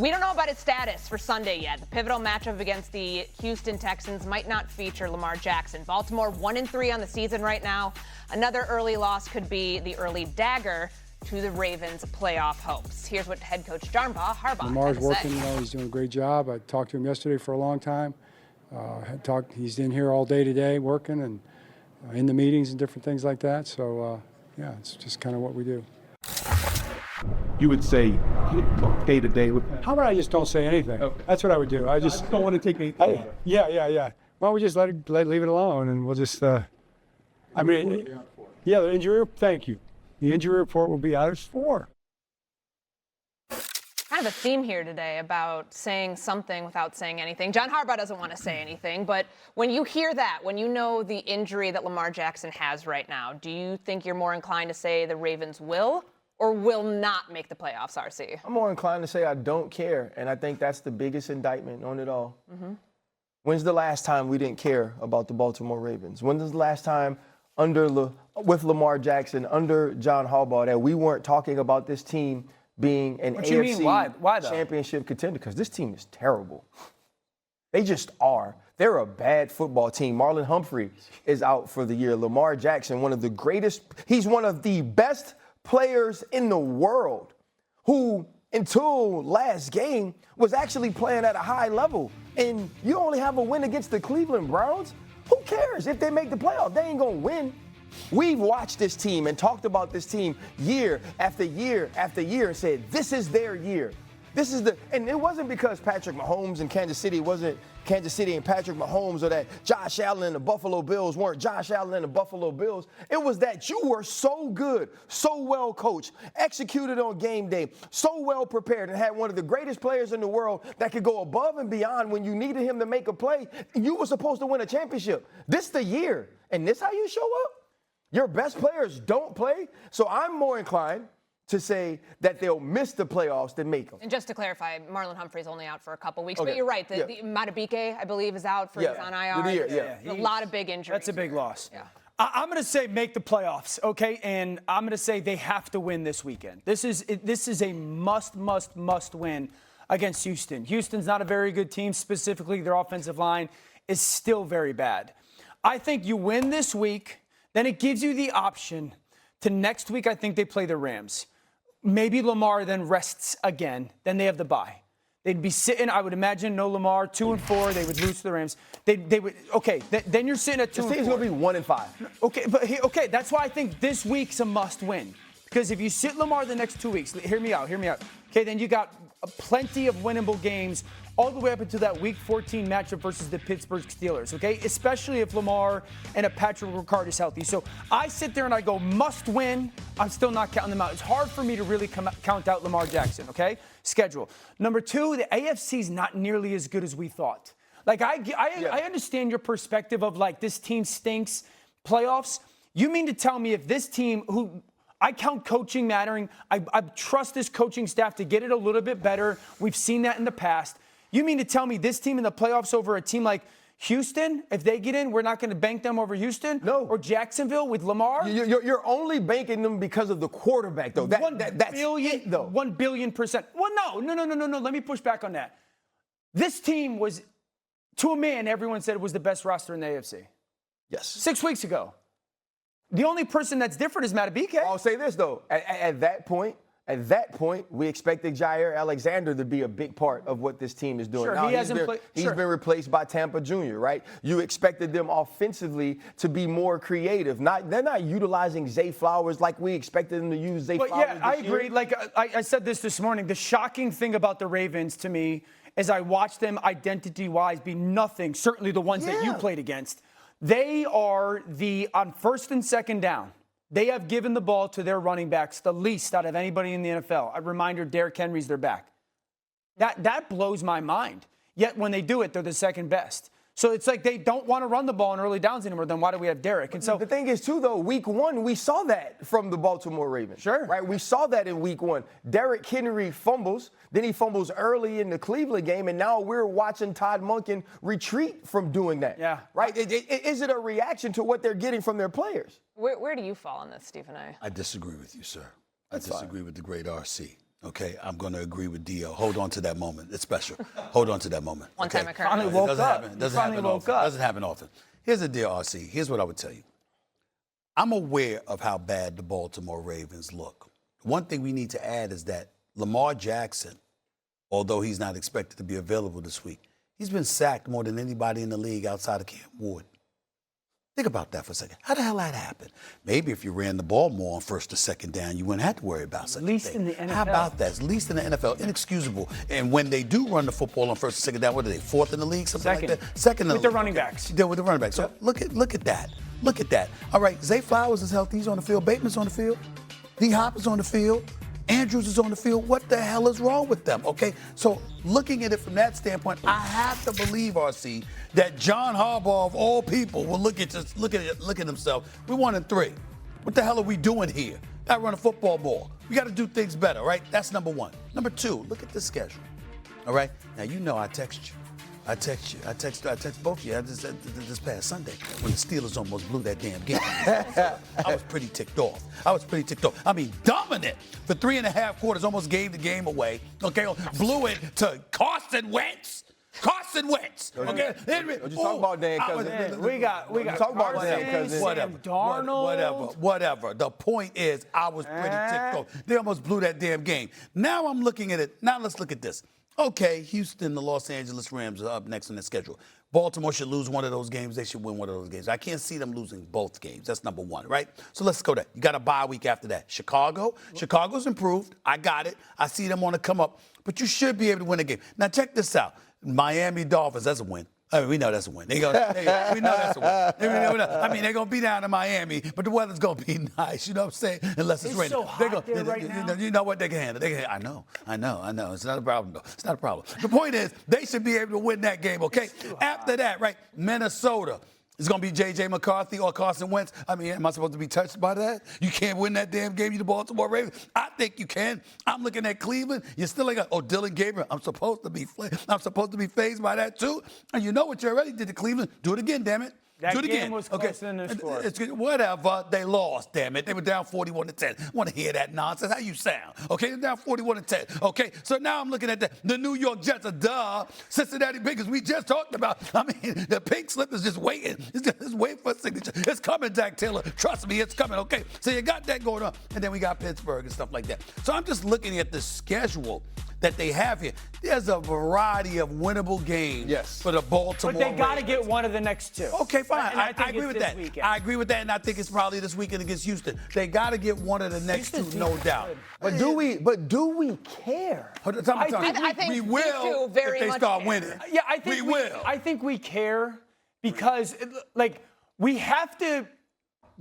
We don't know about his status for Sunday yet. The pivotal matchup against the Houston Texans might not feature Lamar Jackson. Baltimore 1-3 on the season right now. Another early loss could be the early dagger to the Ravens' playoff hopes. Here's what head coach John Harbaugh Lamar's had to working, say. he's doing a great job. I talked to him yesterday for a long time. He's in here all day today working and in the meetings and different things like that. So, yeah, it's just kind of what we do. You would say day to day with How about I just don't say anything? Okay. That's what I would do. I just don't want to take anything. Yeah. Why don't we just leave it alone, and we'll just. The injury. Thank you. The injury report will be out. It's 4. Kind of a theme here today about saying something without saying anything. John Harbaugh doesn't want to say anything, but when you hear that, when you know the injury that Lamar Jackson has right now, do you think you're more inclined to say the Ravens will or will not make the playoffs, RC? I'm more inclined to say I don't care, and I think that's the biggest indictment on it all. Mm-hmm. When's the last time we didn't care about the Baltimore Ravens? When was the last time with Lamar Jackson, under John Harbaugh, that we weren't talking about this team being an AFC Why, though? championship contender? Because this team is terrible. They just are. They're a bad football team. Marlon Humphrey is out for the year. Lamar Jackson, he's one of the best players in the world, who until last game was actually playing at a high level. And you only have a win against the Cleveland Browns. Who cares if they make the playoffs? They ain't gonna win. We've watched this team and talked about this team year after year after year and said, this is their year. And it wasn't because Patrick Mahomes and Kansas City wasn't Kansas City and Patrick Mahomes, or that Josh Allen and the Buffalo Bills weren't Josh Allen and the Buffalo Bills. It was that you were so good, so well coached, executed on game day, so well prepared, and had one of the greatest players in the world that could go above and beyond when you needed him to make a play. You were supposed to win a championship. This the year. And this how you show up? Your best players don't play. So I'm more inclined to say that they'll miss the playoffs than make them. And just to clarify, Marlon Humphrey's only out for a couple weeks, Okay. but you're right. The Matabike, I believe, is out he's on IR. Yeah. A lot of big injuries. That's a big loss. Yeah. I'm going to say make the playoffs, okay? And I'm going to say they have to win this weekend. This is a must win against Houston. Houston's not a very good team. Specifically, their offensive line is still very bad. I think you win this week, then it gives you the option to next week. I think they play the Rams. Maybe Lamar then rests again. Then they have the bye. They'd be sitting, I would imagine, no Lamar, 2-4. They would lose to the Rams. They would. Okay, then you're sitting at 2-4. This team's gonna be 1-5. Okay, that's why I think this week's a must win. Because if you sit Lamar the next 2 weeks, hear me out. Okay, then you got plenty of winnable games all the way up until that Week 14 matchup versus the Pittsburgh Steelers, okay? Especially if Lamar and a Patrick Ricard is healthy. So I sit there and I go, must win. I'm still not counting them out. It's hard for me to really count out Lamar Jackson, okay? Schedule. Number 2, the AFC's not nearly as good as we thought. Like, I understand your perspective of, like, this team stinks, playoffs. You mean to tell me if this team, who I count coaching mattering, I trust this coaching staff to get it a little bit better. We've seen that in the past. You mean to tell me this team in the playoffs over a team like Houston, if they get in, we're not going to bank them over Houston? No. Or Jacksonville with Lamar? You're only banking them because of the quarterback, though. That's it, though. 1 billion%. Well, no. Let me push back on that. This team was, to a man, everyone said it was the best roster in the AFC. Yes. 6 weeks ago. The only person that's different is Matabike. I'll say this, though. At that point, we expected Jair Alexander to be a big part of what this team is doing. Sure, now, he's been replaced by Tampa Jr., right? You expected them offensively to be more creative. They're not utilizing Zay Flowers like we expected them to use Zay Flowers. Yeah, I this agree. year. Like I said this morning, the shocking thing about the Ravens to me is I watched them identity-wise be nothing, certainly the ones that you played against. They are on first and second down. They have given the ball to their running backs the least out of anybody in the NFL. A reminder, Derrick Henry's their back. That blows my mind. Yet when they do it, they're the second best. So it's like they don't want to run the ball in early downs anymore. Then why do we have Derrick? And so the thing is, too, though, week 1, we saw that from the Baltimore Ravens. Sure. Right? We saw that in week 1. Derrick Henry fumbles, then he fumbles early in the Cleveland game, and now we're watching Todd Monken retreat from doing that. Yeah. Right? Is it a reaction to what they're getting from their players? Where do you fall on this, Stephen A? I disagree with you, sir. I disagree with the great RC. Okay, I'm going to agree with Dio. Hold on to that moment. It's special. Hold on to that moment. One time occurrence. Finally It woke doesn't up. happen. You Doesn't finally happen woke often. up. Doesn't happen often. Here's the deal, RC. Here's what I would tell you. I'm aware of how bad the Baltimore Ravens look. One thing we need to add is that Lamar Jackson, although he's not expected to be available this week, he's been sacked more than anybody in the league outside of Cam Ward. Think about that for a second. How the hell that happened? Maybe if you ran the ball more on first or second down, you wouldn't have to worry about such a Least thing. in the NFL. How about that? It's least in the NFL. Inexcusable. And when they do run the football on first or second down, what are they, fourth in the league? Something Second. like that? Second in the With the league. running backs. Yeah, with the running backs. So look at that. Look at that. All right, Zay Flowers is healthy. He's on the field. Bateman's on the field. D. Hop is on the field. Andrews is on the field. What the hell is wrong with them? Okay, so looking at it from that standpoint, I have to believe, RC, that John Harbaugh of all people will look at himself. We're 1-3. What the hell are we doing here? Got to run a football more. We got to do things better, right? That's number one. Number two, look at the schedule. All right, now you know I text you. I text both of you this past Sunday when the Steelers almost blew that damn game. I was pretty ticked off. I mean, dominant for 3.5 quarters, almost gave the game away. Okay, blew it to Carson Wentz. Okay, Don't you talk about Dan Cousins. We got talk about Carson, Dan Cousins. Sam Darnold. Whatever. The point is, I was pretty ticked off. They almost blew that damn game. Now I'm looking at it. Now let's look at this. Okay, Houston, the Los Angeles Rams are up next on the schedule. Baltimore should lose one of those games. They should win one of those games. I can't see them losing both games. That's number one, right? So let's go there. You got a bye week after that. Chicago's improved. I got it. I see them on the come up. But you should be able to win a game. Now check this out. Miami Dolphins, that's a win. I mean, we know that's a win. We know that's a win. I mean, they're going to be down in Miami, but the weather's going to be nice. You know what I'm saying? Unless it's raining. so hot there right now. You know what? They can handle. I know. It's not a problem, though. It's not a problem. The point is, they should be able to win that game, okay? After that, right, Minnesota. It's going to be J.J. McCarthy or Carson Wentz. I mean, am I supposed to be touched by that? You can't win that damn game, you the Baltimore Ravens. I think you can. I'm looking at Cleveland. You still ain't got, Dylan Gabriel. I'm supposed to be fazed by that, too. And you know what you already did to Cleveland. Do it again, damn it. That Do it game again. was closer than the score. Whatever. They lost, damn it. They were down 41-10. Want to hear that nonsense? How you sound? Okay, they're down 41-10. Okay, so now I'm looking at the New York Jets. Cincinnati Bengals. We just talked about. I mean, the pink slip is just waiting. It's just waiting for a signature. It's coming, Zach Taylor. Trust me, it's coming. Okay, so you got that going on, and then we got Pittsburgh and stuff like that. So I'm just looking at the schedule that they have here. There's a variety of winnable games for the Baltimore But they got to Ravens. get one of the next two. Okay, fine. And I think agree it's with this that. weekend. I agree with that, and I think it's probably this weekend against Houston. They got to get one of the next Houston's two, no defense doubt. good. But do we care? I think we these will two very if they much start care. winning. Yeah, I think we will. I think we care because, we have to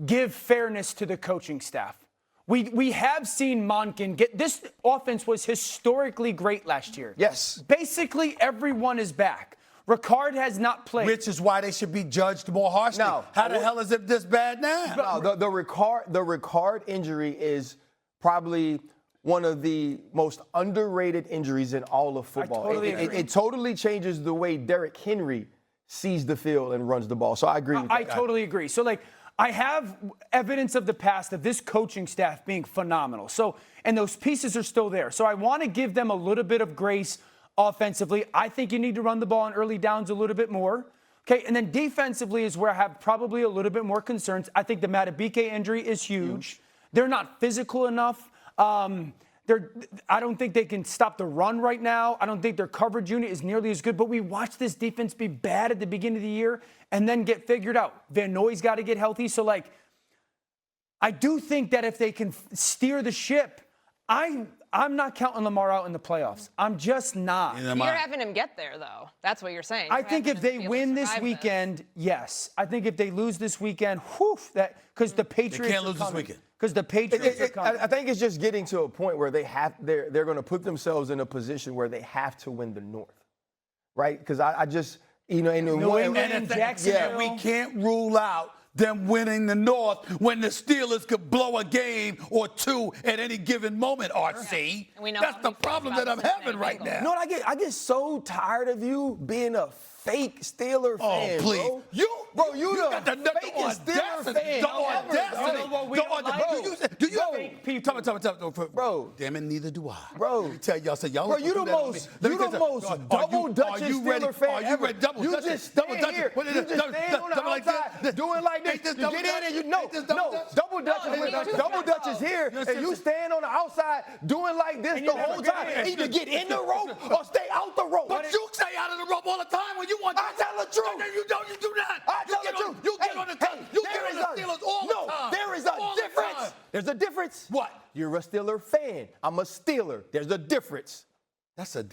give fairness to the coaching staff. We have seen Monken get this offense was historically great last year. Yes. Basically, everyone is back. Ricard has not played. Which is why they should be judged more harshly. No. How the hell is it this bad now? No, the Ricard injury is probably one of the most underrated injuries in all of football. totally agree. It totally changes the way Derrick Henry sees the field and runs the ball. So I agree with I that. totally agree. So, I have evidence of the past of this coaching staff being phenomenal. So, and those pieces are still there. So I want to give them a little bit of grace offensively. I think you need to run the ball on early downs a little bit more. Okay, and then defensively is where I have probably a little bit more concerns. I think the Matabike injury is huge. They're not physical enough. I don't think they can stop the run right now. I don't think their coverage unit is nearly as good. But we watched this defense be bad at the beginning of the year and then get figured out. Van Noy's got to get healthy. So, I do think that if they can steer the ship, I'm not counting Lamar out in the playoffs. I'm just not. You're having him get there, though. That's what you're saying. I think if they win this weekend, yes. I think if they lose this weekend, because the Patriots can't lose this weekend. Because the Patriots are coming. I think it's just getting to a point where they're going to put themselves in a position where they have to win the North, right? Because I just, New England, Jacksonville. We can't rule out them winning the North when the Steelers could blow a game or two at any given moment, RC. And we know That's how the he feels problem about that I'm the Cincinnati having right Bengals. now. You know what I get so tired of you being a fake Steeler fan, please. bro. You the got the fakest Steeler fan The ever, audacity. dog. Do you Bro. ever? Tell me. Bro. Damn it, neither do I. Bro. Let me tell y'all, y'all. Bro, you the most double Dutch Steeler fan Are you ever. ready? Double You Dutch. just Double stand Dutch. here. What is You it? just stand on the Double like outside this? doing like this. Ain't this You double get in Dutch? and you know. Ain't this double Dutch? Double Dutch No, is you double Dutch is here, Yes, and you yes. stand on the outside doing like this the whole time. Either get in the rope or stay out the rope. But you stay out of the rope all the time when you want to. I tell the truth. No, you don't. You do not. I tell You the get on- truth. You get on the time. You get there on is the Steelers all no, the time. there is a All the difference. time. There's a difference. What? You're a Steeler fan. I'm a Steeler. There's a difference. That's a